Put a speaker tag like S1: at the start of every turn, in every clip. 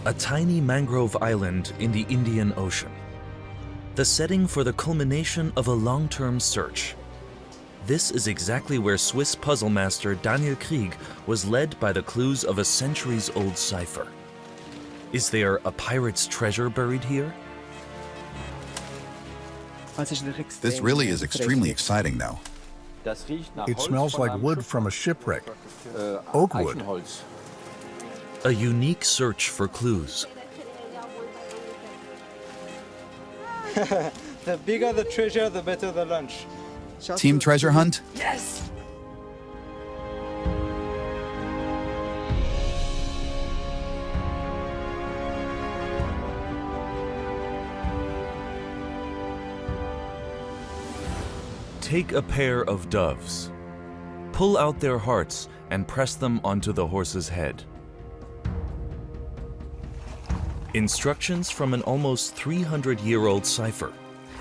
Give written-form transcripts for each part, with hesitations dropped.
S1: a tiny mangrove island in the Indian Ocean. The setting for the culmination of a long-term search. This is exactly where Swiss puzzle master Daniel Krieg was led by the clues of a centuries-old cipher. Is there a pirate's treasure buried here?
S2: This really is extremely exciting, though.
S3: It smells like wood from a shipwreck. Oak wood.
S1: A unique search for clues.
S4: The bigger the treasure, the better the lunch.
S2: Team treasure hunt?
S4: Yes!
S1: Take a pair of doves. Pull out their hearts and press them onto the horse's head. Instructions from an almost 300-year-old cipher,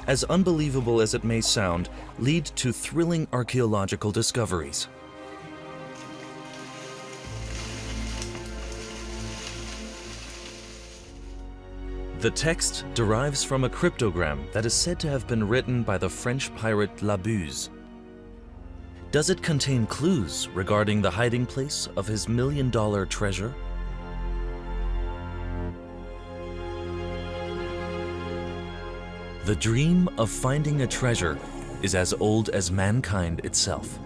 S1: as unbelievable as it may sound, lead to thrilling archaeological discoveries. The text derives from a cryptogram that is said to have been written by the French pirate Buse. Does it contain clues regarding the hiding place of his million-dollar treasure? The dream of finding a treasure is as old as mankind itself.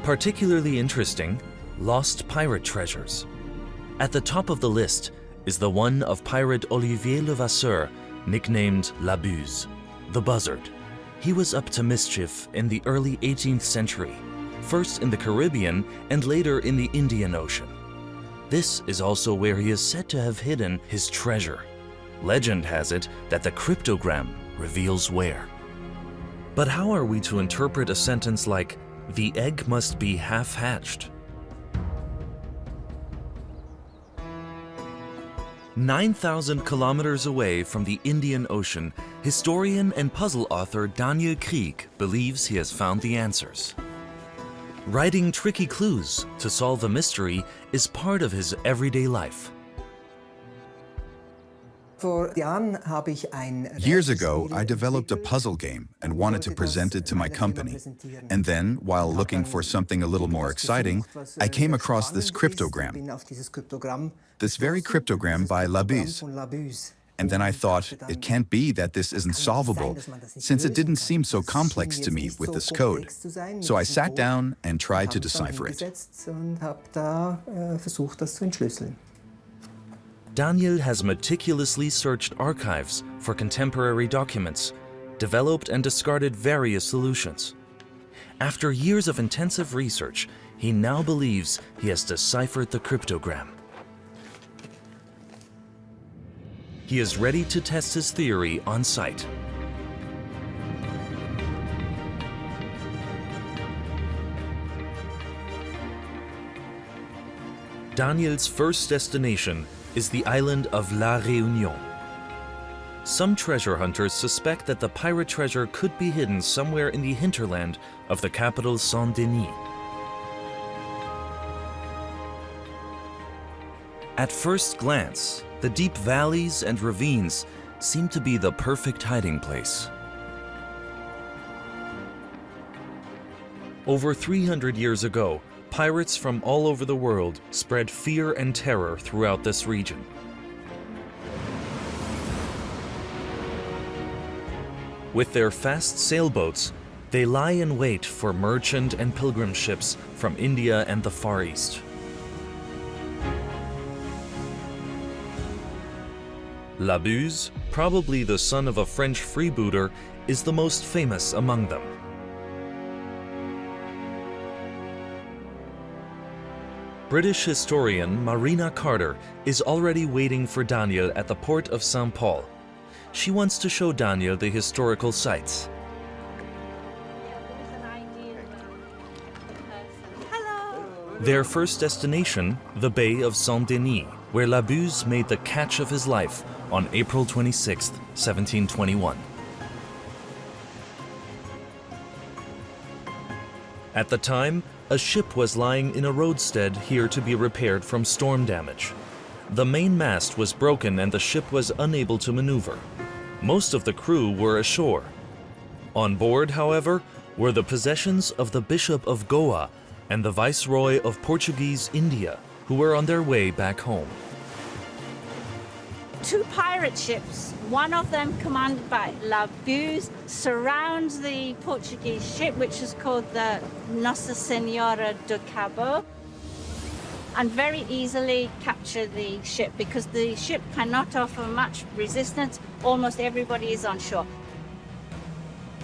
S1: Particularly interesting, lost pirate treasures. At the top of the list is the one of pirate Olivier Levasseur, nicknamed Buse, the Buzzard. He was up to mischief in the early 18th century, first in the Caribbean and later in the Indian Ocean. This is also where he is said to have hidden his treasure. Legend has it that the cryptogram reveals where. But how are we to interpret a sentence like, "The egg must be half-hatched"? 9,000 kilometers away from the Indian Ocean, historian and puzzle author Daniel Krieg believes he has found the answers. Writing tricky clues to solve a mystery is part of his everyday life.
S2: Years ago, I developed a puzzle game and wanted to present it to my company. And then, while looking for something a little more exciting, I came across this cryptogram. This very cryptogram by Buse. And then I thought, it can't be that this isn't solvable, since it didn't seem so complex to me with this code. So I sat down and tried to decipher it.
S1: Daniel has meticulously searched archives for contemporary documents, developed and discarded various solutions. After years of intensive research, he now believes he has deciphered the cryptogram. He is ready to test his theory on site. Daniel's first destination is the island of La Réunion. Some treasure hunters suspect that the pirate treasure could be hidden somewhere in the hinterland of the capital Saint-Denis. At first glance, the deep valleys and ravines seem to be the perfect hiding place. Over 300 years ago, pirates from all over the world spread fear and terror throughout this region. With their fast sailboats, they lie in wait for merchant and pilgrim ships from India and the Far East. Buse, probably the son of a French freebooter, is the most famous among them. British historian Marina Carter is already waiting for Daniel at the port of St. Paul. She wants to show Daniel the historical sites. Their first destination, the Bay of Saint-Denis, where Buse made the catch of his life on April 26, 1721. At the time, a ship was lying in a roadstead here to be repaired from storm damage. The main mast was broken and the ship was unable to maneuver. Most of the crew were ashore. On board, however, were the possessions of the Bishop of Goa and the Viceroy of Portuguese India, who were on their way back home.
S5: Two pirate ships, one of them commanded by Buse, surrounds the Portuguese ship, which is called the Nossa Senhora de Cabo, and very easily capture the ship because the ship cannot offer much resistance. Almost everybody is on shore.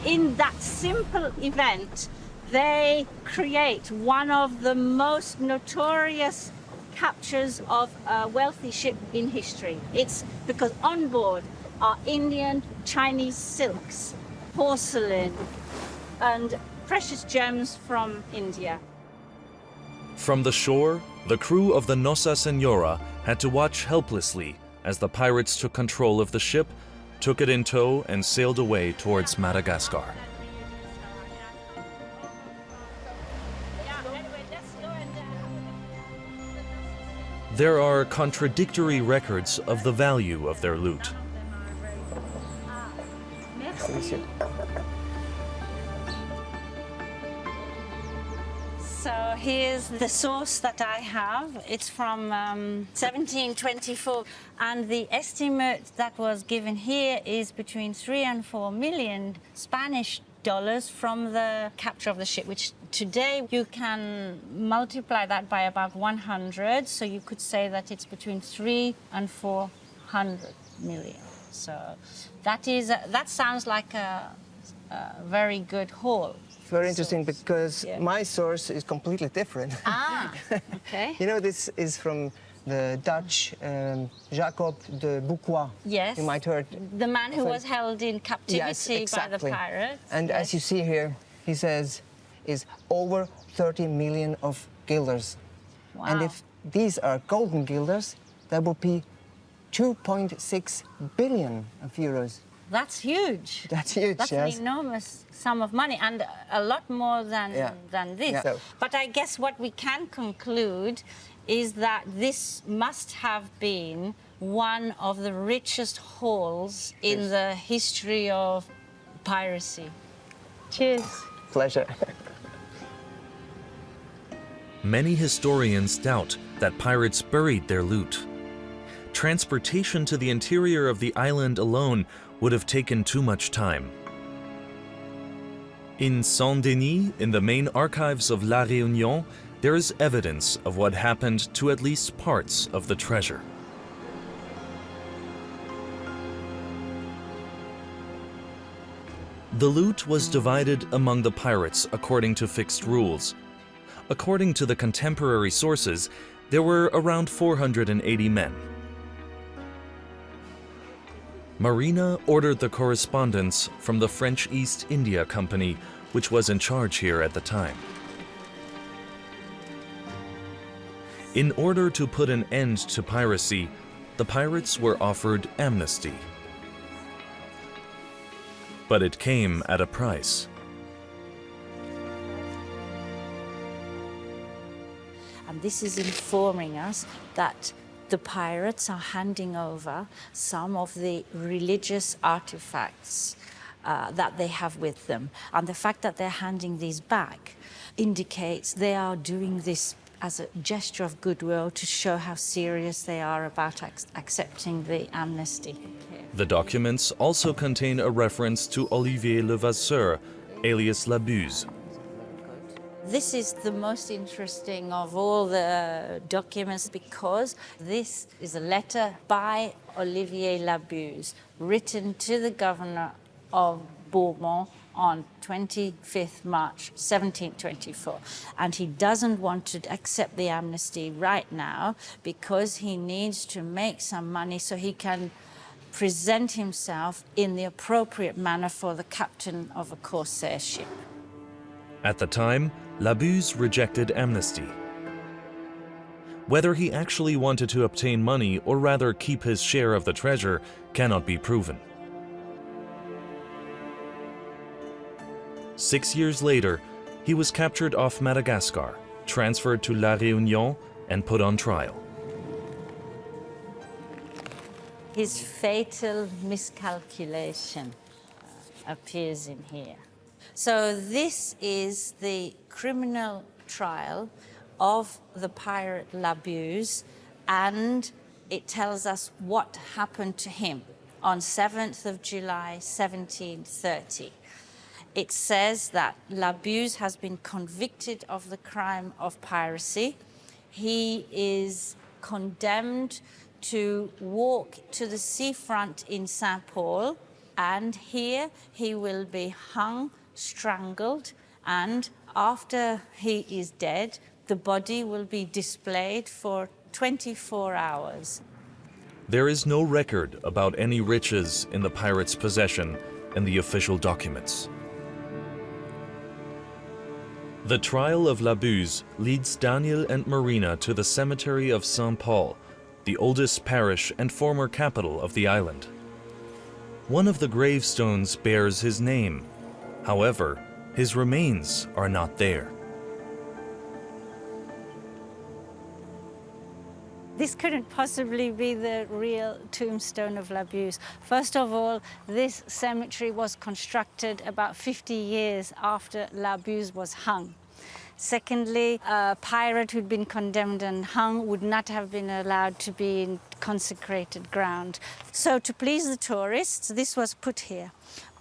S5: In that simple event, they create one of the most notorious captures of a wealthy ship in history. It's because on board are Indian, Chinese silks, porcelain, and precious gems from India.
S1: From the shore, the crew of the Nossa Senhora had to watch helplessly as the pirates took control of the ship, took it in tow, and sailed away towards Madagascar. There are contradictory records of the value of their loot.
S5: So here's the source that I have. It's from 1724, and the estimate that was given here is between 3 and 4 million Spanish dollars from the capture of the ship, which today you can multiply that by about 100, so you could say that it's between 3 and 400 million. So that sounds like a very good haul.
S6: Very interesting because my source is completely different.
S5: Ah, okay.
S6: You know, this is from the Dutch Jacob de Bouquois.
S5: Yes.
S6: You might heard.
S5: The man who was held in captivity
S6: Yes, exactly.
S5: by the pirates.
S6: And
S5: yes.
S6: as you see here, he says is over 30 million of guilders.
S5: Wow.
S6: And if these are golden guilders, that would be 2.6 billion of euros.
S5: That's huge.
S6: That's huge,
S5: That's
S6: yes.
S5: an enormous sum of money, and a lot more than this.
S6: Yeah. So-
S5: But I guess what we can conclude is that this must have been one of the richest hauls in the history of piracy. Cheers.
S6: Pleasure.
S1: Many historians doubt that pirates buried their loot. Transportation to the interior of the island alone would have taken too much time. In Saint-Denis, in the main archives of La Réunion, there is evidence of what happened to at least parts of the treasure. The loot was divided among the pirates according to fixed rules. According to the contemporary sources, there were around 480 men. Marina ordered the correspondence from the French East India Company, which was in charge here at the time. In order to put an end to piracy, the pirates were offered amnesty. But it came at a price.
S5: And this is informing us that the pirates are handing over some of the religious artifacts that they have with them. And the fact that they're handing these back indicates they are doing this as a gesture of goodwill to show how serious they are about accepting the amnesty.
S1: The documents also contain a reference to Olivier Levasseur, alias Buse.
S5: This is the most interesting of all the documents because this is a letter by Olivier Buse written to the governor of Bourbon on 25th March 1724. And he doesn't want to accept the amnesty right now because he needs to make some money so he can present himself in the appropriate manner for the captain of a corsair ship.
S1: At the time, Buse rejected amnesty. Whether he actually wanted to obtain money or rather keep his share of the treasure cannot be proven. 6 years later, he was captured off Madagascar, transferred to La Réunion, and put on trial.
S5: His fatal miscalculation appears in here. So this is the criminal trial of the pirate Buse, and it tells us what happened to him on 7th of July, 1730. It says that Buse has been convicted of the crime of piracy. He is condemned to walk to the seafront in St. Paul, and here he will be hung, strangled, and after he is dead, the body will be displayed for 24 hours.
S1: There is no record about any riches in the pirate's possession in the official documents. The trial of Buse leads Daniel and Marina to the cemetery of St. Paul, the oldest parish and former capital of the island. One of the gravestones bears his name. However, his remains are not there.
S5: This couldn't possibly be the real tombstone of Buse. First of all, this cemetery was constructed about 50 years after Buse was hung. Secondly, a pirate who'd been condemned and hung would not have been allowed to be in consecrated ground. So to please the tourists, this was put here.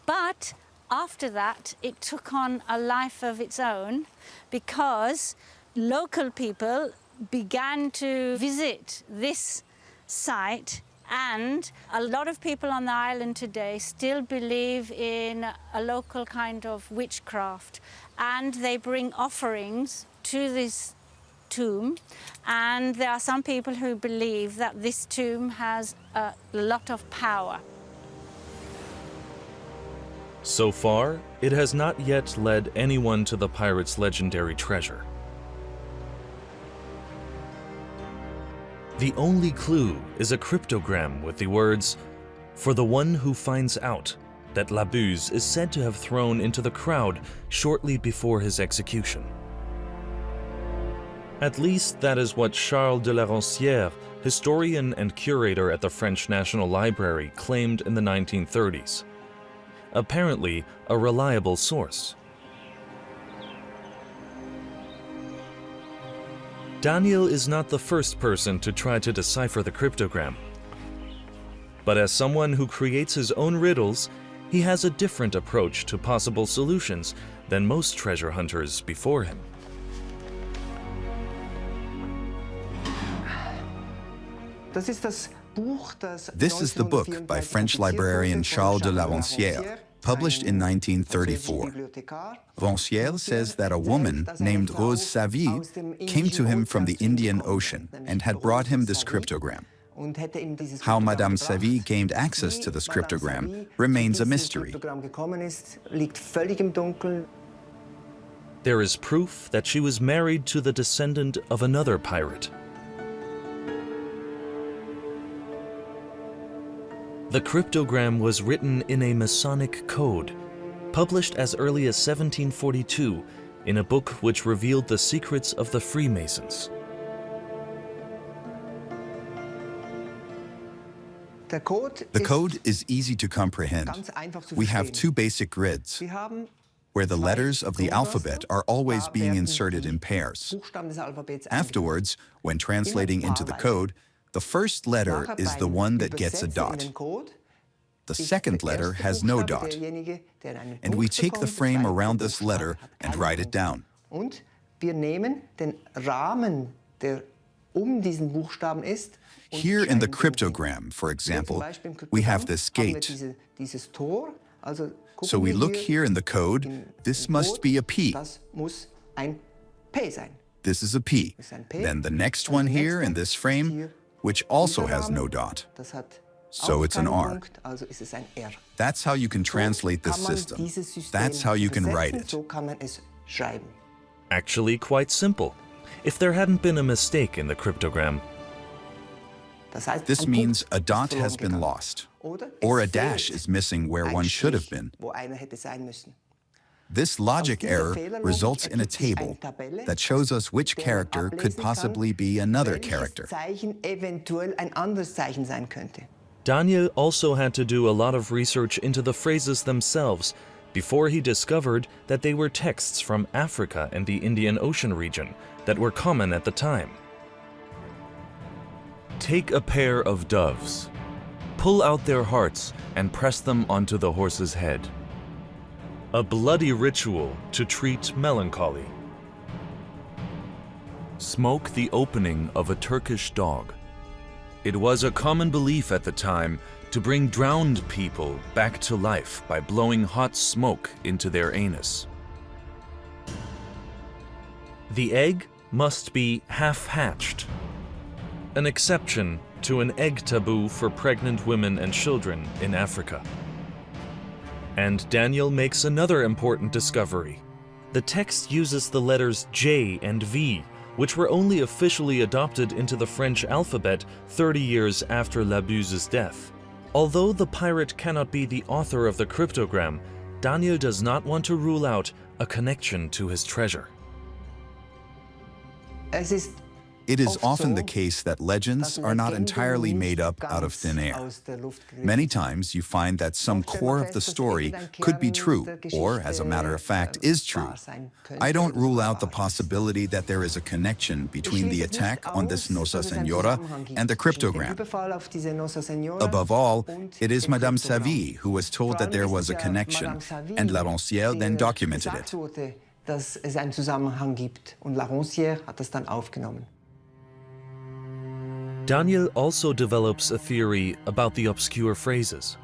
S5: But after that, it took on a life of its own because local people began to visit this site, and a lot of people on the island today still believe in a local kind of witchcraft, and they bring offerings to this tomb, and there are some people who believe that this tomb has a lot of power.
S1: So far, it has not yet led anyone to the pirate's legendary treasure. The only clue is a cryptogram with the words, "For the one who finds out," that Buse is said to have thrown into the crowd shortly before his execution. At least that is what Charles de la Roncière, historian and curator at the French National Library, claimed in the 1930s. Apparently, a reliable source. Daniel is not the first person to try to decipher the cryptogram. But as someone who creates his own riddles, he has a different approach to possible solutions than most treasure hunters before him.
S2: This is the book by French librarian Charles de la Roncière, published in 1934. Roncière says that a woman named Rose Savy came to him from the Indian Ocean and had brought him this cryptogram. How Madame Savy gained access to this cryptogram remains a mystery.
S1: There is proof that she was married to the descendant of another pirate. The cryptogram was written in a Masonic code, published as early as 1742 in a book which revealed the secrets of the Freemasons.
S2: The code is easy to comprehend. We have two basic grids, where the letters of the alphabet are always being inserted in pairs. Afterwards, when translating into the code, the first letter is the one that gets a dot. The second letter has no dot. And we take the frame around this letter and write it down. Here in the cryptogram, for example, we have this gate. So we look here in the code, this must be a P. This is a P. Then the next one here in this frame, which also has no dot. So it's an R. That's how you can translate this system. That's how you can write it.
S1: Actually quite simple, if there hadn't been a mistake in the cryptogram.
S2: This means a dot has been lost, or a dash is missing where one should have been. This logic error results in a table that shows us which character could possibly be another character.
S1: Daniel also had to do a lot of research into the phrases themselves before he discovered that they were texts from Africa and the Indian Ocean region that were common at the time. Take a pair of doves. Pull out their hearts and press them onto the horse's head. A bloody ritual to treat melancholy. Smoke the opening of a Turkish dog. It was a common belief at the time to bring drowned people back to life by blowing hot smoke into their anus. The egg must be half-hatched, an exception to an egg taboo for pregnant women and children in Africa. And Daniel makes another important discovery. The text uses the letters J and V, which were only officially adopted into the French alphabet 30 years after Buse's death. Although the pirate cannot be the author of the cryptogram, Daniel does not want to rule out a connection to his treasure.
S2: It is often the case that legends are not entirely made up out of thin air. Many times you find that some core of the story could be true, or, as a matter of fact, is true. I don't rule out the possibility that there is a connection between the attack on this Nossa Senhora and the cryptogram. Above all, it is Madame Savy who was told that there was a connection, and La Roncière then documented it.
S6: Dass es einen Zusammenhang gibt. Und La Roncière hat das dann aufgenommen.
S1: Daniel also develops a theory about the obscure phrases.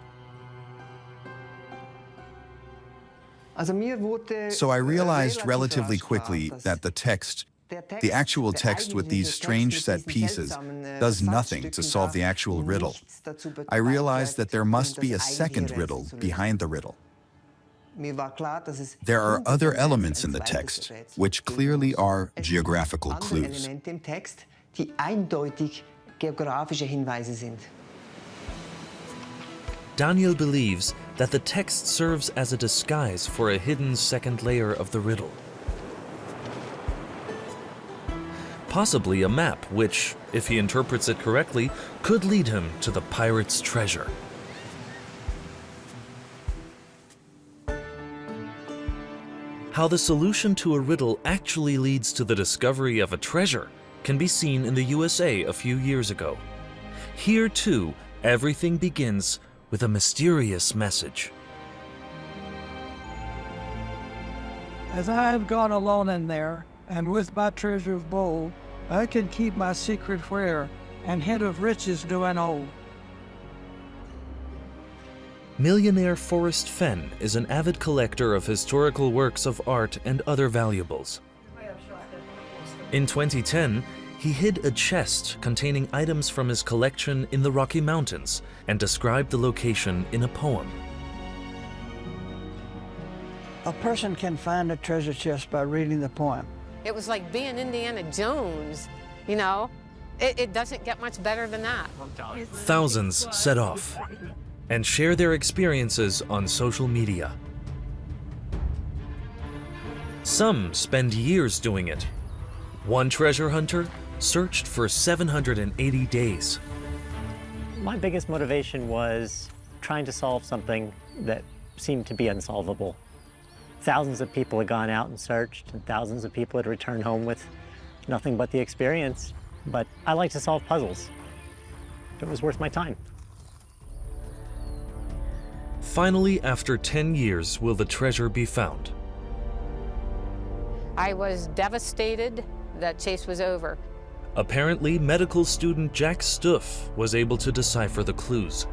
S2: So I realized relatively quickly that the actual text with these strange set pieces does nothing to solve the actual riddle. I realized that there must be a second riddle behind the riddle. There are other elements in the text, which clearly are geographical clues.
S1: Daniel believes that the text serves as a disguise for a hidden second layer of the riddle. Possibly a map which, if he interprets it correctly, could lead him to the pirate's treasure. How the solution to a riddle actually leads to the discovery of a treasure can be seen in the USA a few years ago. Here, too, everything begins with a mysterious message.
S7: As I have gone alone in there, and with my treasures bold, I can keep my secret where, and hint of riches do I know.
S1: Millionaire Forrest Fenn is an avid collector of historical works of art and other valuables. In 2010, he hid a chest containing items from his collection in the Rocky Mountains and described the location in a poem.
S7: A person can find a treasure chest by reading the poem.
S8: It was like being Indiana Jones, you know? It doesn't get much better than that.
S1: Thousands set off and share their experiences on social media. Some spend years doing it. One treasure hunter searched for 780 days.
S9: My biggest motivation was trying to solve something that seemed to be unsolvable. Thousands of people had gone out and searched, and thousands of people had returned home with nothing but the experience. But I like to solve puzzles. It was worth my time.
S1: Finally, after 10 years, will the treasure be found?
S8: I was devastated that chase was over.
S1: Apparently, medical student Jack Stuff was able to decipher the clues.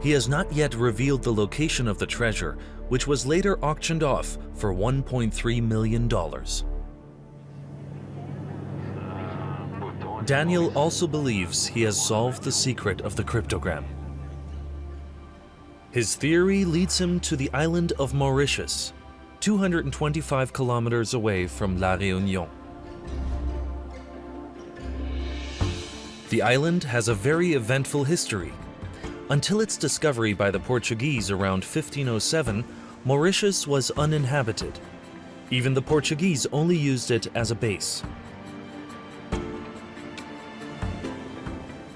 S1: He has not yet revealed the location of the treasure, which was later auctioned off for $1.3 million. Daniel also believes he has solved the secret of the cryptogram. His theory leads him to the island of Mauritius, 225 kilometers away from La Réunion. The island has a very eventful history. Until its discovery by the Portuguese around 1507, Mauritius was uninhabited. Even the Portuguese only used it as a base.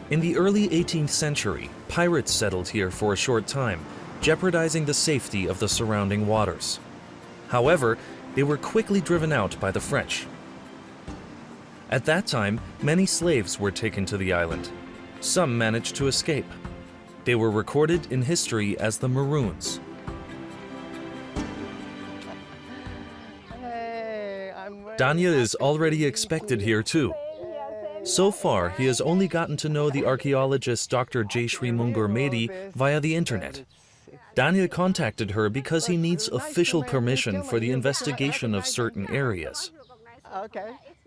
S1: In the early 18th century, pirates settled here for a short time, jeopardizing the safety of the surrounding waters. However, they were quickly driven out by the French. At that time, many slaves were taken to the island. Some managed to escape. They were recorded in history as the Maroons. Daniel is already expected here too. So far, he has only gotten to know the archaeologist Dr. Jayshree Mungur Mehdi via the internet. Daniel contacted her because he needs official permission for the investigation of certain areas.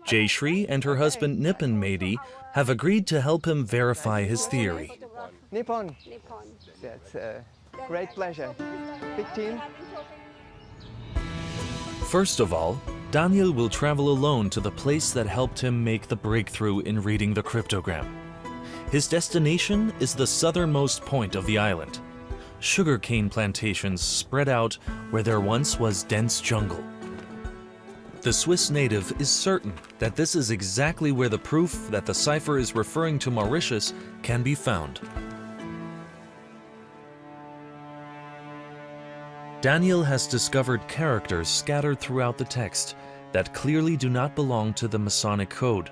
S1: Jayshree and her husband Nipon Mehdi have agreed to help him verify his theory.
S6: Nippon. That's a great pleasure. Big team.
S1: First of all, Daniel will travel alone to the place that helped him make the breakthrough in reading the cryptogram. His destination is the southernmost point of the island. Sugarcane plantations spread out where there once was dense jungle. The Swiss native is certain that this is exactly where the proof that the cipher is referring to Mauritius can be found. Daniel has discovered characters scattered throughout the text that clearly do not belong to the Masonic code.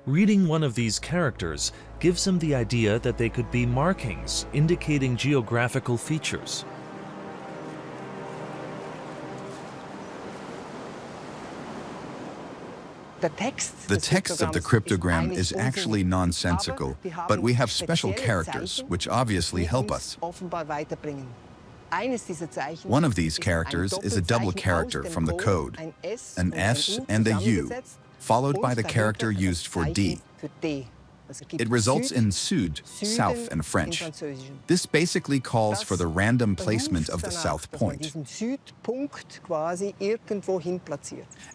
S1: Reading one of these characters gives him the idea that they could be markings indicating geographical features.
S2: The text of the cryptogram is actually nonsensical, but we have special characters which obviously help us. One of these characters is a double character from the code, an S and a U, followed by the character used for D. It results in Sud, south in French. This basically calls for the random placement of the south point.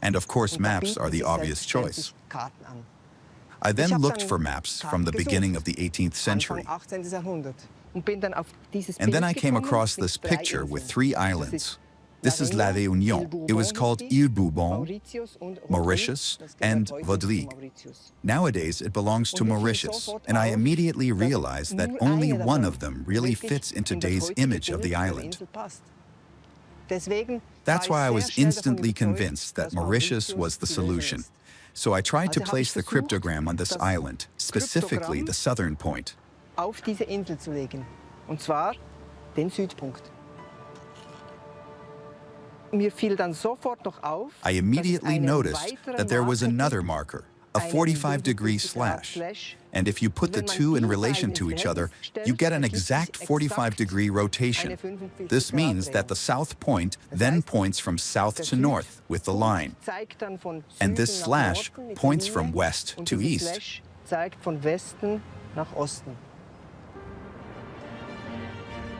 S2: And of course, maps are the obvious choice. I then looked for maps from the beginning of the 18th century. And then I came across this picture with 3 islands. This is La Réunion. It was called Île Bourbon, Mauritius, and Vaudreuil. Nowadays, it belongs to Mauritius, and I immediately realized that only one of them really fits in today's image of the island. That's why I was instantly convinced that Mauritius was the solution. So I tried to place the cryptogram on this island, specifically the southern point. I immediately noticed that there was another marker, a 45-degree slash. And if you put the two in relation to each other, you get an exact 45-degree rotation. This means that the south point then points from south to north with the line. And this slash points from west to east.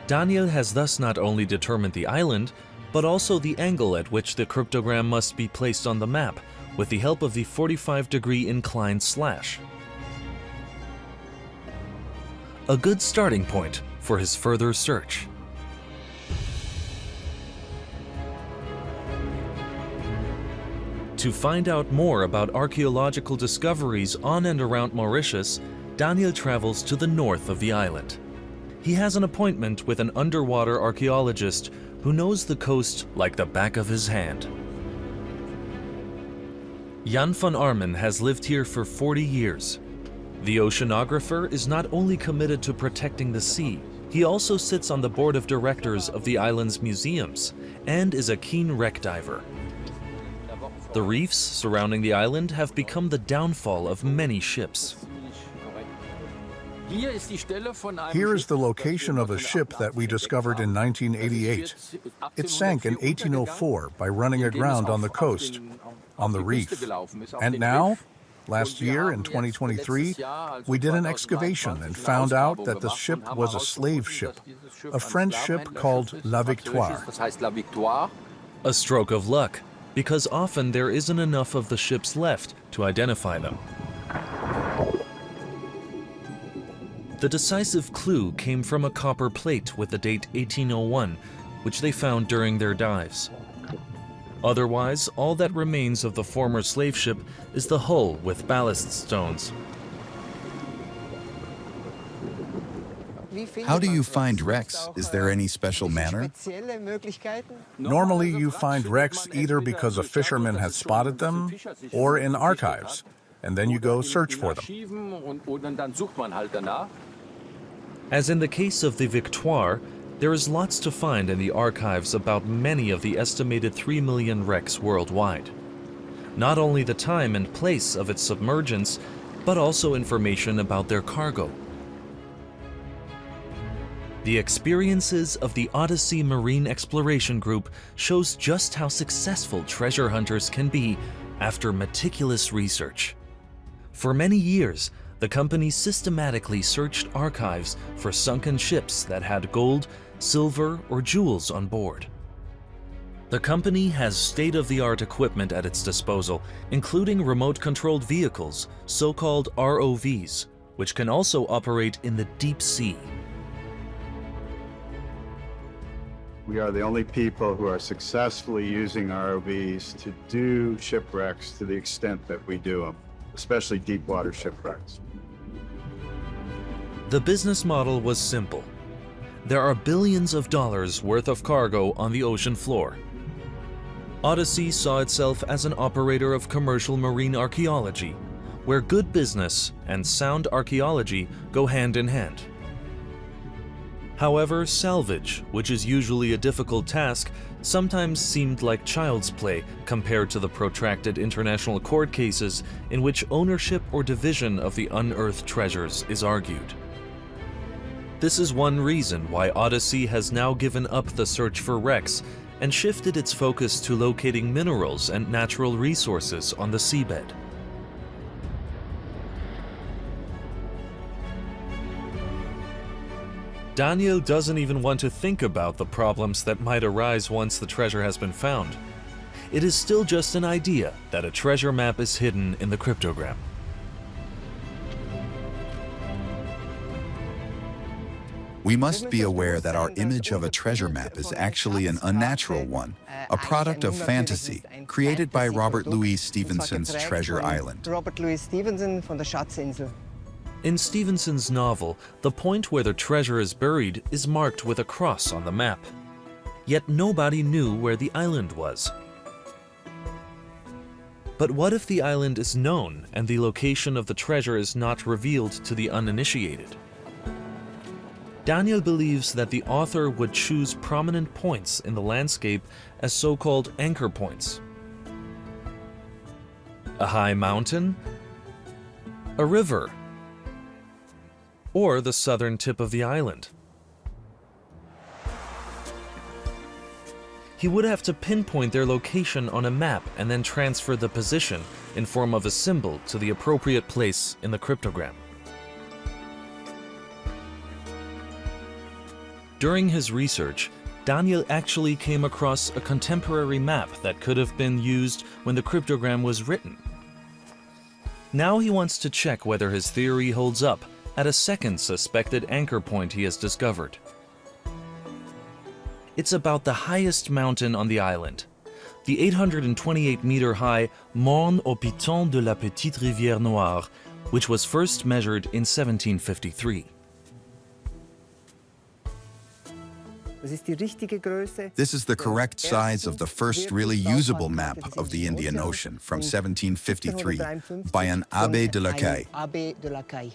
S1: Daniel has thus not only determined the island, but also the angle at which the cryptogram must be placed on the map, with the help of the 45-degree inclined slash. A good starting point for his further search. To find out more about archaeological discoveries on and around Mauritius, Daniel travels to the north of the island. He has an appointment with an underwater archaeologist who knows the coast like the back of his hand. Jan van Armen has lived here for 40 years. The oceanographer is not only committed to protecting the sea, he also sits on the board of directors of the island's museums and is a keen wreck diver. The reefs surrounding the island have become the downfall of many ships.
S3: Here is the location of a ship that we discovered in 1988. It sank in 1804 by running aground on the coast, on the reef. And now, last year in 2023, we did an excavation and found out that the ship was a slave ship, a French ship called La Victoire.
S1: A stroke of luck, because often there isn't enough of the ships left to identify them. The decisive clue came from a copper plate with the date 1801, which they found during their dives. Otherwise, all that remains of the former slave ship is the hull with ballast stones.
S2: How do you find wrecks? Is there any special manner?
S3: Normally, you find wrecks either because a fisherman has spotted them or in archives, and then you go search for them.
S1: As in the case of the Victoire, there is lots to find in the archives about many of the estimated 3 million wrecks worldwide. Not only the time and place of its submergence, but also information about their cargo. The experiences of the Odyssey Marine Exploration Group shows just how successful treasure hunters can be after meticulous research. For many years, the company systematically searched archives for sunken ships that had gold, silver, or jewels on board. The company has state-of-the-art equipment at its disposal, including remote-controlled vehicles, so-called ROVs, which can also operate in the deep sea.
S10: We are the only people who are successfully using ROVs to do shipwrecks to the extent that we do them, especially deep water shipwrecks.
S1: The business model was simple. There are billions of dollars worth of cargo on the ocean floor. Odyssey saw itself as an operator of commercial marine archaeology, where good business and sound archaeology go hand in hand. However, salvage, which is usually a difficult task, sometimes seemed like child's play compared to the protracted international court cases in which ownership or division of the unearthed treasures is argued. This is one reason why Odyssey has now given up the search for wrecks and shifted its focus to locating minerals and natural resources on the seabed. Daniel doesn't even want to think about the problems that might arise once the treasure has been found. It is still just an idea that a treasure map is hidden in the cryptogram.
S2: We must be aware that our image of a treasure map is actually an unnatural one, a product of fantasy, created by Robert Louis Stevenson's Treasure Island.
S6: Robert Louis Stevenson von der Schatzinsel.
S1: In Stevenson's novel, the point where the treasure is buried is marked with a cross on the map. Yet nobody knew where the island was. But what if the island is known and the location of the treasure is not revealed to the uninitiated? Daniel believes that the author would choose prominent points in the landscape as so-called anchor points. A high mountain, a river, or the southern tip of the island. He would have to pinpoint their location on a map and then transfer the position in form of a symbol to the appropriate place in the cryptogram. During his research, Daniel actually came across a contemporary map that could have been used when the cryptogram was written. Now he wants to check whether his theory holds up at a second suspected anchor point he has discovered. It's about the highest mountain on the island, the 828-meter-high Morne au Piton de la Petite Rivière Noire, which was first measured in 1753.
S2: This is the correct size of the first really usable map of the Indian Ocean from 1753 by an Abbé de la Caille.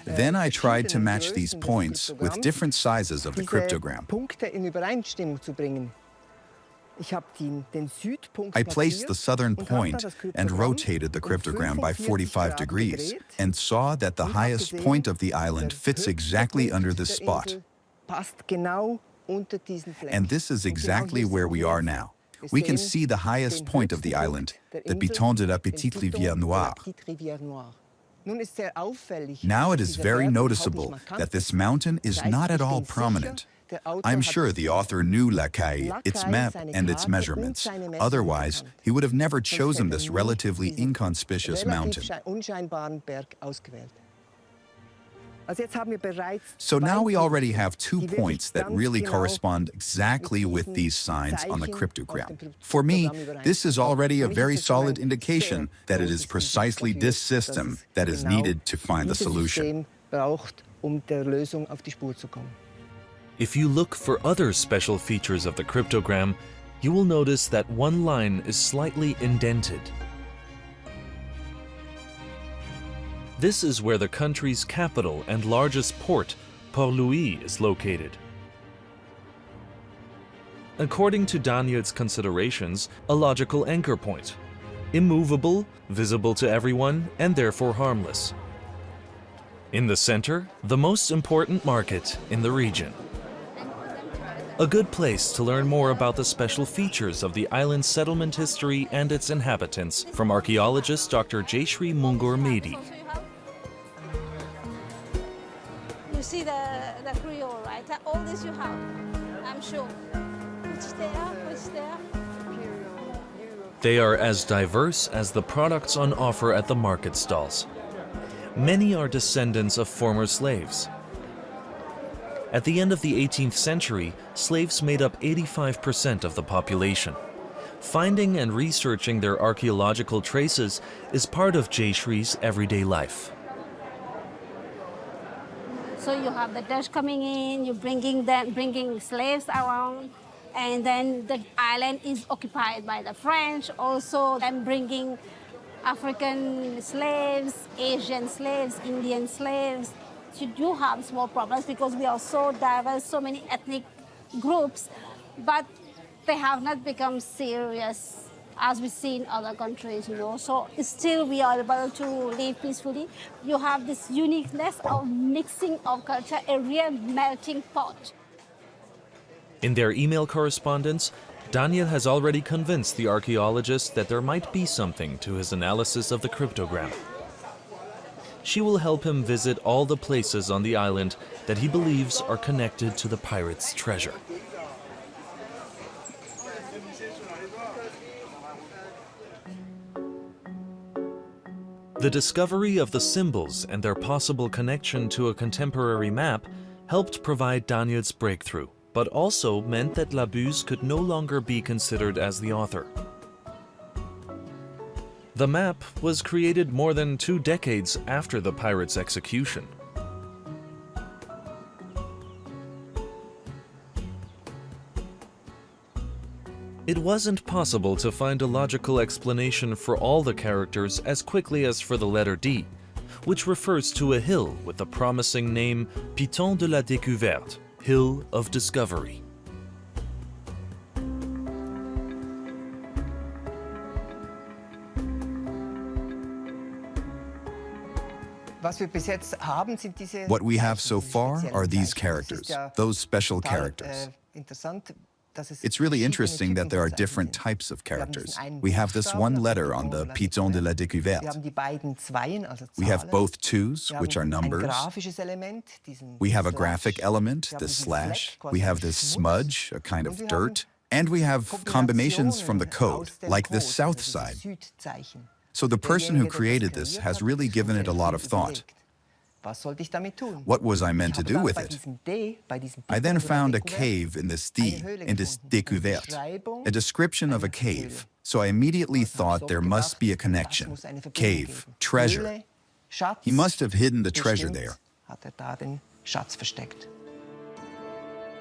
S2: Then I tried to match these points with different sizes of the cryptogram. I placed the southern point and rotated the cryptogram by 45 degrees and saw that the highest point of the island fits exactly under this spot. And this is exactly where we are now. We can see the highest point of the island, the Piton de la Petite Rivière Noire. Now it is very noticeable that this mountain is not at all prominent. I'm sure the author knew La Caille, its map, and its measurements. Otherwise, he would have never chosen this relatively inconspicuous mountain. So now we already have 2 points that really correspond exactly with these signs on the cryptogram. For me, this is already a very solid indication that it is precisely this system that is needed to find the solution.
S1: If you look for other special features of the cryptogram, you will notice that one line is slightly indented. This is where the country's capital and largest port, Port-Louis, is located. According to Daniel's considerations, a logical anchor point. Immovable, visible to everyone, and therefore harmless. In the center, the most important market in the region. A good place to learn more about the special features of the island's settlement history and its inhabitants from archaeologist Dr. Jayshree Mungur Mehdi.
S5: You see the Creole, right? All this you have, I'm sure. Which there?
S1: They are as diverse as the products on offer at the market stalls. Many are descendants of former slaves. At the end of the 18th century, slaves made up 85% of the population. Finding and researching their archaeological traces is part of Jayshree's everyday life.
S5: So you have the Dutch coming in, you're bringing slaves around, and then the island is occupied by the French, also them bringing African slaves, Asian slaves, Indian slaves. You do have small problems because we are so diverse, so many ethnic groups, but they have not become serious as we see in other countries, you know. So still we are able to live peacefully. You have this uniqueness of mixing of culture, a real melting pot.
S1: In their email correspondence, Daniel has already convinced the archaeologist that there might be something to his analysis of the cryptogram. She will help him visit all the places on the island that he believes are connected to the pirates' treasure. The discovery of the symbols and their possible connection to a contemporary map helped provide Daniel's breakthrough, but also meant that Buse could no longer be considered as the author. The map was created more than 2 decades after the pirates' execution. It wasn't possible to find a logical explanation for all the characters as quickly as for the letter D, which refers to a hill with the promising name Piton de la Découverte, Hill of Discovery.
S2: What we have so far are these characters, those special characters. It's really interesting that there are different types of characters. We have this one letter on the Piton de la Découverte. We have both twos, which are numbers. We have a graphic element, the slash. We have this smudge, a kind of dirt. And we have combinations from the code, like this south side. So the person who created this has really given it a lot of thought. What was I meant to do with it? I then found a cave in this D, in this découverte, a description of a cave. So I immediately thought there must be a connection. Cave, treasure. He must have hidden the treasure there.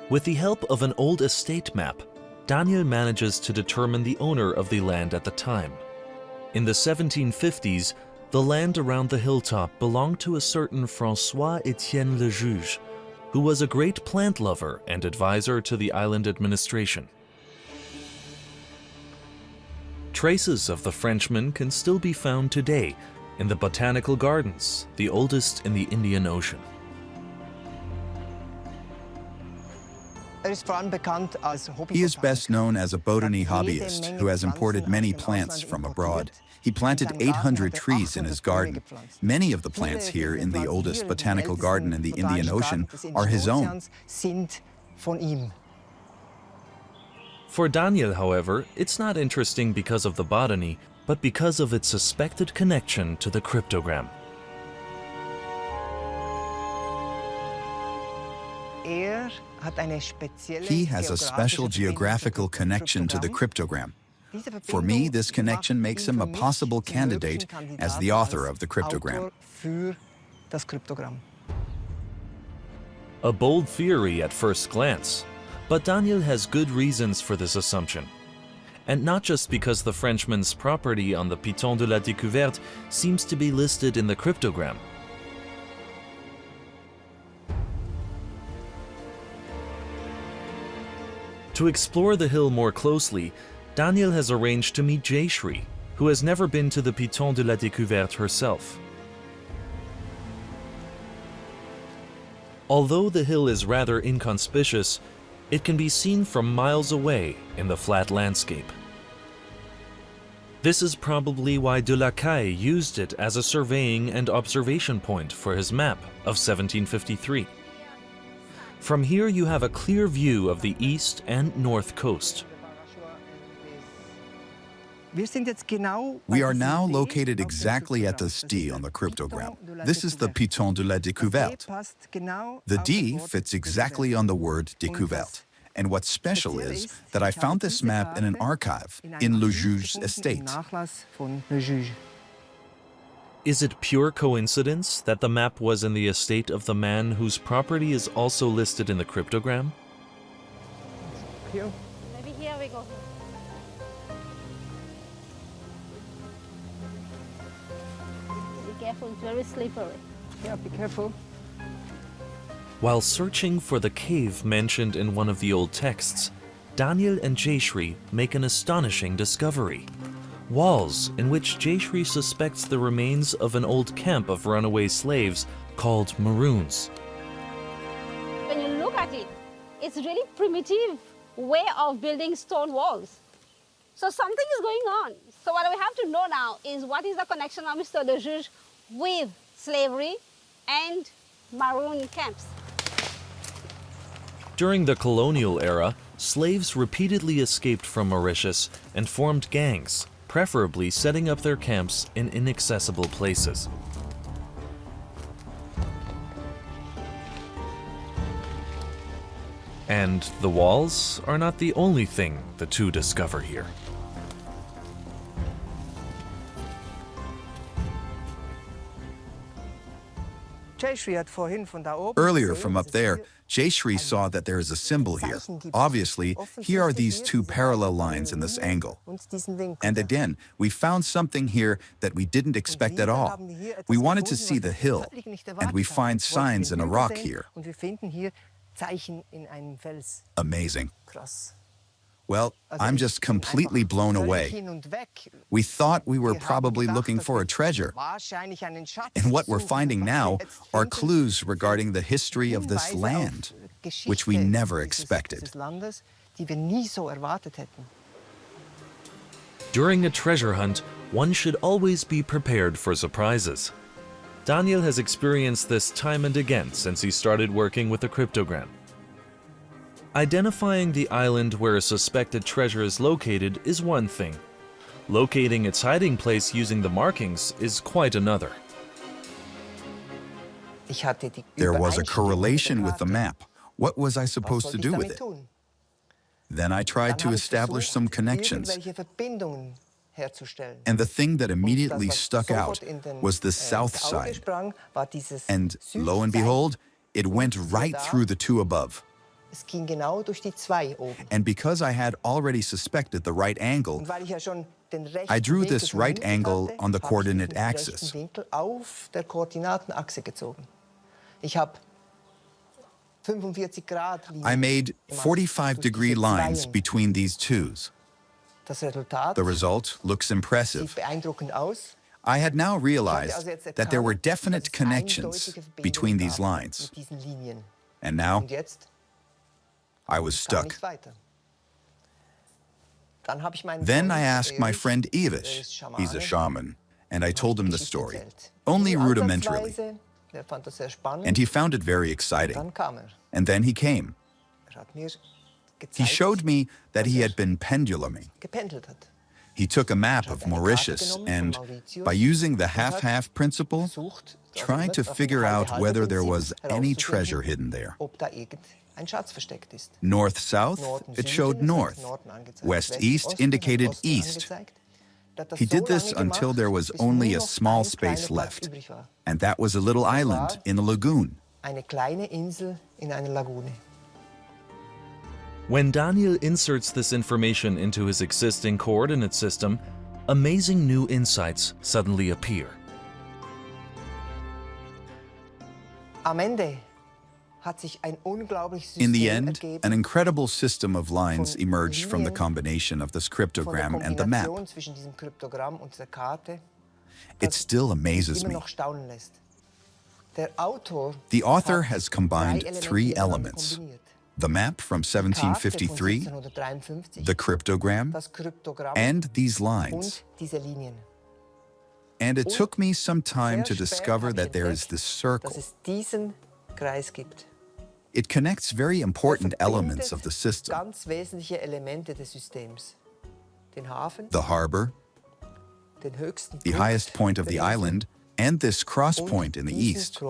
S1: With the help of an old estate map, Daniel manages to determine the owner of the land at the time. In the 1750s, the land around the hilltop belonged to a certain François-Étienne Le Juge, who was a great plant lover and advisor to the island administration. Traces of the Frenchman can still be found today in the botanical gardens, the oldest in the Indian Ocean.
S2: He is best known as a botany hobbyist who has imported many plants from abroad. He planted 800 trees in his garden. Many of the plants here in the oldest botanical garden in the Indian Ocean are his own.
S1: For Daniel, however, it's not interesting because of the botany, but because of its suspected connection to the cryptogram.
S2: He has a special geographical connection to the cryptogram. For me, this connection makes him a possible candidate as the author of the cryptogram.
S1: A bold theory at first glance, but Daniel has good reasons for this assumption. And not just because the Frenchman's property on the Piton de la Découverte seems to be listed in the cryptogram. To explore the hill more closely, Daniel has arranged to meet Jayshree, who has never been to the Piton de la Découverte herself. Although the hill is rather inconspicuous, it can be seen from miles away in the flat landscape. This is probably why de la Caille used it as a surveying and observation point for his map of 1753. From here you have a clear view of the east and north coast.
S2: We are now located exactly at the D on the cryptogram. This is the Piton de la Découverte. The D fits exactly on the word découverte. And what's special is that I found this map in an archive in Le Juge's estate.
S1: Is it pure coincidence that the map was in the estate of the man whose property is also listed in the cryptogram?
S5: Maybe here we go. Be careful, it's very slippery.
S6: Yeah, be careful.
S1: While searching for the cave mentioned in one of the old texts, Daniel and Jayshree make an astonishing discovery. Walls in which Jayshree suspects the remains of an old camp of runaway slaves called Maroons.
S5: When you look at it, it's really primitive way of building stone walls. So something is going on. So what we have to know now is what is the connection of Mr. Le Juge with slavery and maroon camps.
S1: During the colonial era, slaves repeatedly escaped from Mauritius and formed gangs, preferably setting up their camps in inaccessible places. And the walls are not the only thing the two discover here.
S2: Earlier from up there, Jayshree saw that there is a symbol here. Obviously, here are these two parallel lines in this angle. And again, we found something here that we didn't expect at all. We wanted to see the hill, and we find signs in a rock here. Amazing. Well, I'm just completely blown away. We thought we were probably looking for a treasure. And what we're finding now are clues regarding the history of this land, which we never expected.
S1: During a treasure hunt, one should always be prepared for surprises. Daniel has experienced this time and again since he started working with the cryptogram. Identifying the island where a suspected treasure is located is one thing. Locating its hiding place using the markings is quite another.
S2: There was a correlation with the map. What was I supposed to do with it? Then I tried to establish some connections. And the thing that immediately stuck out was the south side. And lo and behold, it went right through the two above. And because I had already suspected the right angle, I drew this right angle on the coordinate axis. I made 45-degree lines between these twos. The result looks impressive. I had now realized that there were definite connections between these lines. And now, I was stuck. Then I asked my friend Yves, he's a shaman, and I told him the story, only rudimentarily. And he found it very exciting. And then he came. He showed me that he had been penduluming. He took a map of Mauritius and, by using the half-half principle, trying to figure out whether there was any treasure hidden there. North-south, it showed north. West-east indicated east. He did this until there was only a small space left, and that was a little island in a lagoon.
S1: When Daniel inserts this information into his existing coordinate system, amazing new insights suddenly appear.
S2: In the end, an incredible system of lines emerged from the combination of this cryptogram and the map. It still amazes me. The author has combined three elements: the map from 1753, the cryptogram, and these lines. And it took me some time to discover that there is this circle. It connects very important elements of the system: the harbor, the highest point of the island, and this cross point in the east.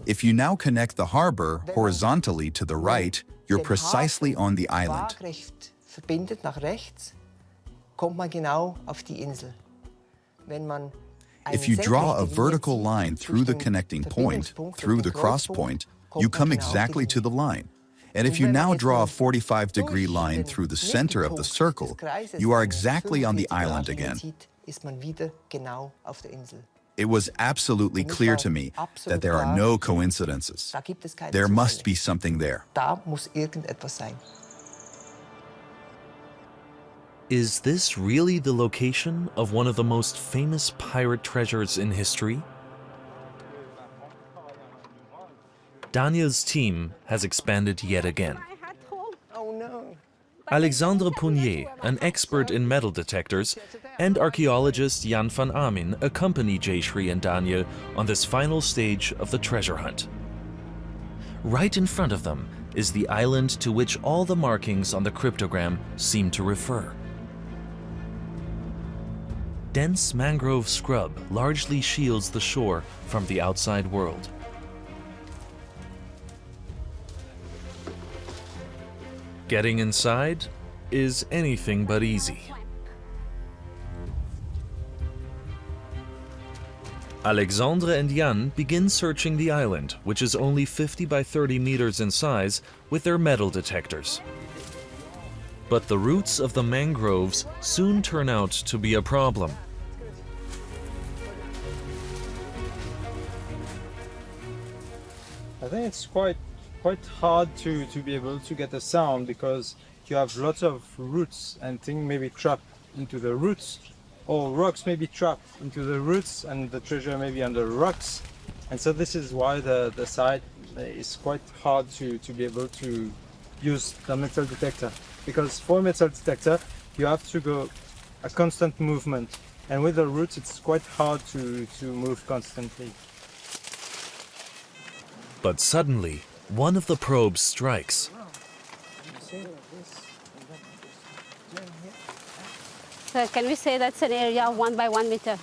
S2: If you now connect the harbor horizontally to the right, you're precisely on the island. If you draw a vertical line through the connecting point, through the cross point, you come exactly to the line. And if you now draw a 45-degree line through the center of the circle, you are exactly on the island again. It was absolutely clear to me that there are no coincidences. There must be something there.
S1: Is this really the location of one of the most famous pirate treasures in history? Daniel's team has expanded yet again. Alexandre Pounier, an expert in metal detectors, and archaeologist Jan van Amin accompany Jayshree and Daniel on this final stage of the treasure hunt. Right in front of them is the island to which all the markings on the cryptogram seem to refer. Dense mangrove scrub largely shields the shore from the outside world. Getting inside is anything but easy. Alexandre and Jan begin searching the island, which is only 50 by 30 meters in size, with their metal detectors. But the roots of the mangroves soon turn out to be a problem.
S4: I think it's quite hard to be able to get a sound because you have lots of roots and things may be trapped into the roots, or rocks may be trapped into the roots and the treasure may be under rocks. And so this is why the site is quite hard to be able to use the metal detector. Because for a metal detector, you have to go a constant movement. And with the roots, it's quite hard to move constantly.
S1: But suddenly, one of the probes strikes.
S8: So can we say that's an area of 1 by 1 meter?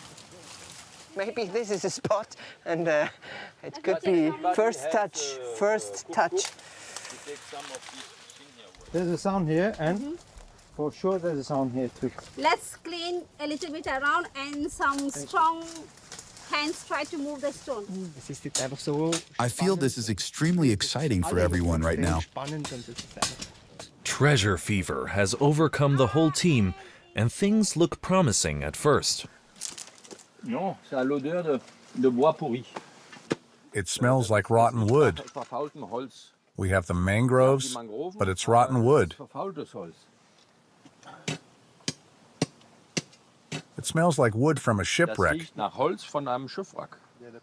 S6: Maybe this is a spot, and it could be first touch.
S4: There's a sound here, and for sure there's a sound here too.
S5: Let's clean a little bit around and some strong hands try to move the stone.
S2: I feel this is extremely exciting for everyone right now.
S1: Treasure fever has overcome the whole team, and things look promising at first.
S3: It smells like rotten wood. We have the mangroves, but it's rotten wood. It smells like wood from a shipwreck.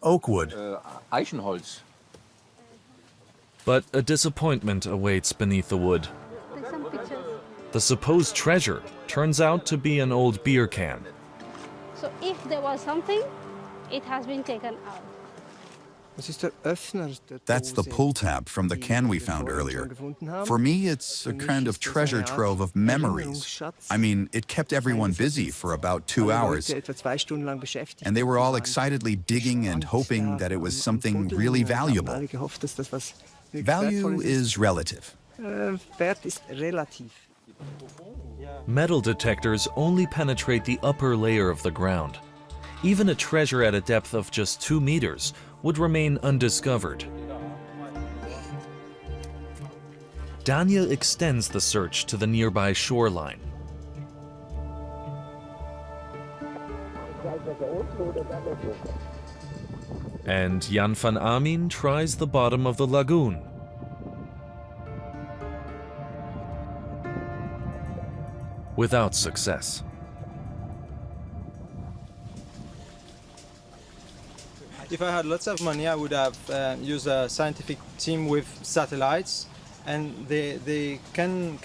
S3: Oak wood.
S1: But a disappointment awaits beneath the wood. The supposed treasure turns out to be an old beer can.
S5: So if there was something, it has been taken out.
S2: That's the pull tab from the can we found earlier. For me, it's a kind of treasure trove of memories. I mean, it kept everyone busy for about 2 hours, and they were all excitedly digging and hoping that it was something really valuable. Value is relative.
S1: Metal detectors only penetrate the upper layer of the ground. Even a treasure at a depth of just 2 meters would remain undiscovered. Daniel extends the search to the nearby shoreline. And Jan van Amin tries the bottom of the lagoon. Without success.
S4: If I had lots of money, I would have used a scientific team with satellites, and they can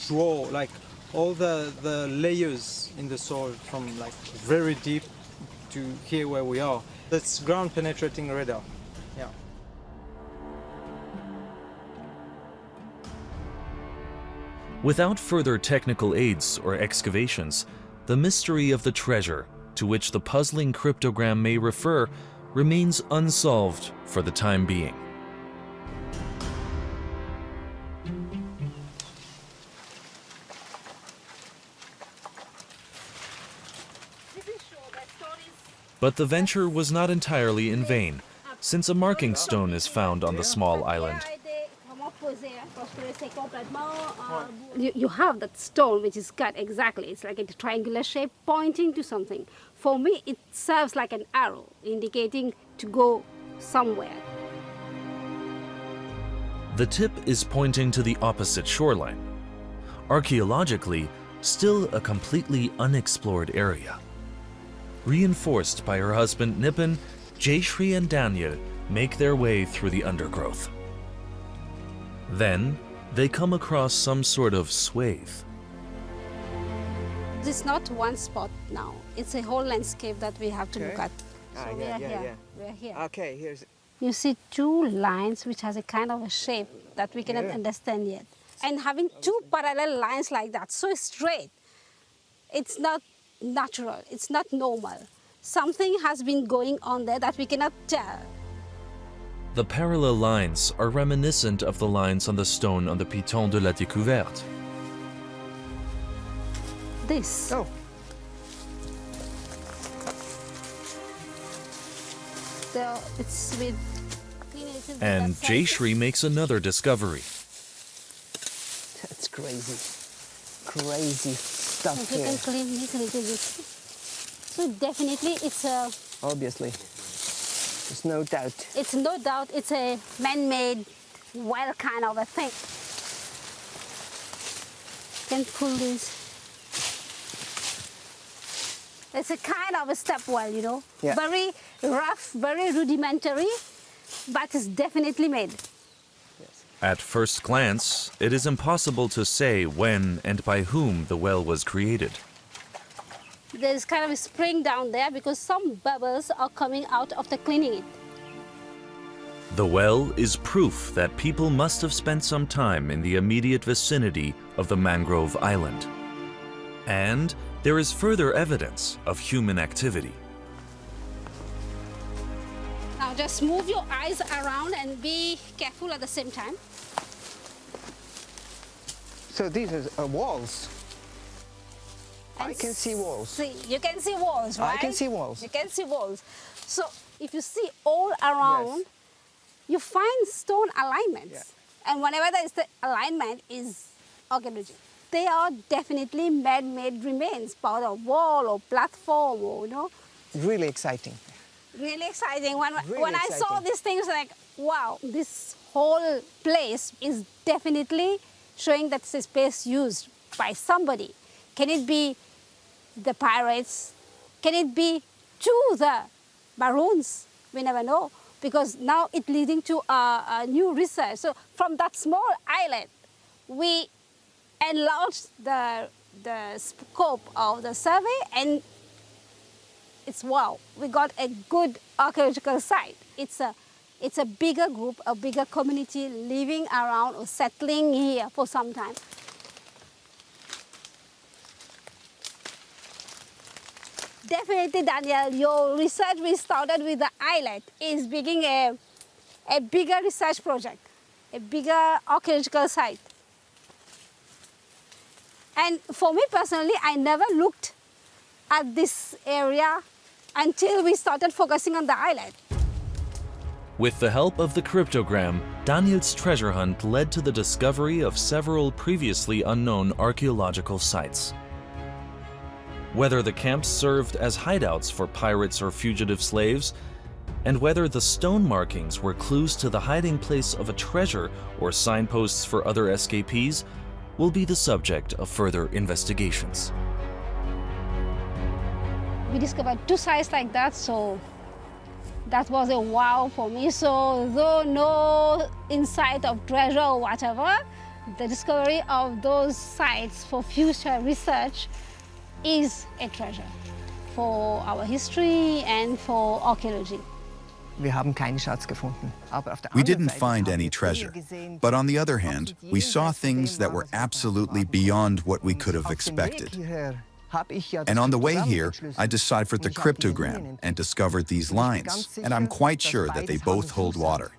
S4: draw like all the layers in the soil from like very deep to here where we are. That's ground penetrating radar. Yeah.
S1: Without further technical aids or excavations, the mystery of the treasure to which the puzzling cryptogram may refer remains unsolved for the time being. But the venture was not entirely in vain, since a marking stone is found on the small island.
S11: You have that stone which is cut exactly. It's like a triangular shape pointing to something. For me, it serves like an arrow indicating to go somewhere.
S1: The tip is pointing to the opposite shoreline. Archaeologically, still a completely unexplored area. Reinforced by her husband Nippon, Jayshree and Daniel make their way through the undergrowth. Then, they come across some sort of swathe.
S11: It's not one spot now. It's a whole landscape that we have to look at. So we are here.
S6: Okay, here's...
S11: You see 2 lines which has a kind of a shape that we cannot understand yet. And having 2 parallel lines like that, so straight, it's not natural, it's not normal. Something has been going on there that we cannot tell.
S1: The parallel lines are reminiscent of the lines on the stone on the Piton de la Découverte.
S11: This.
S6: Oh.
S11: So it's with...
S1: And Jayshree makes another discovery.
S6: That's crazy. Crazy stuff
S11: So you
S6: here.
S11: can clean this a little bit. So definitely it's a...
S6: Obviously. There's no doubt.
S11: It's no doubt it's a man-made well kind of a thing. Can pull this. It's a kind of a step well, you know.
S6: Yeah.
S11: Very rough, very rudimentary, but it's definitely made.
S1: At first glance, it is impossible to say when and by whom the well was created.
S11: There's kind of a spring down there because some bubbles are coming out after cleaning it.
S1: The well is proof that people must have spent some time in the immediate vicinity of the mangrove island. And there is further evidence of human activity.
S11: Now just move your eyes around and be careful at the same time.
S6: So these are walls.
S11: And
S6: I can see walls.
S11: See, you can see walls, right?
S6: I can see walls.
S11: You can see walls. So if you see all around,
S6: Yes.
S11: you find stone alignments.
S6: Yeah.
S11: And whenever there is the alignment is archaeology. They are definitely man-made remains, part of wall or platform or, you know.
S6: Really exciting.
S11: Really exciting. When
S6: Really
S11: I saw
S6: exciting.
S11: these things, like, wow, this whole place is definitely showing that it's a space used by somebody. Can it be the pirates? Can it be to the Maroons? We never know, because now it's leading to a new research. So from that small island, we enlarged the scope of the survey, and it's wow. We got a good archaeological site. It's It's a bigger group, a bigger community living around or settling here for some time. Definitely, Daniel, your research we started with the islet is beginning a bigger research project, a bigger archaeological site. And for me personally, I never looked at this area until we started focusing on the islet.
S1: With the help of the cryptogram, Daniel's treasure hunt led to the discovery of several previously unknown archaeological sites. Whether the camps served as hideouts for pirates or fugitive slaves, and whether the stone markings were clues to the hiding place of a treasure or signposts for other escapees, will be the subject of further investigations.
S11: We discovered 2 sites like that, so that was a wow for me. So though no insight of treasure or whatever, the discovery of those sites for future research is a treasure for our history and for archaeology.
S6: Wir haben keinen Schatz gefunden.
S2: We didn't find any treasure, but on the other hand, we saw things that were absolutely beyond what we could have expected. And on the way here, I deciphered the cryptogram and discovered these lines, and I'm quite sure that they both hold water.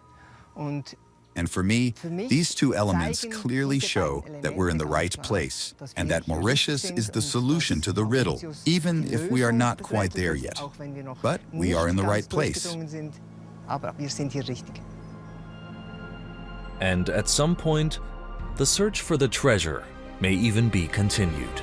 S2: And for me, these 2 elements clearly show that we're in the right place, and that Mauritius is the solution to the riddle, even if we are not quite there yet. But we are in the right place.
S1: And at some point, the search for the treasure may even be continued.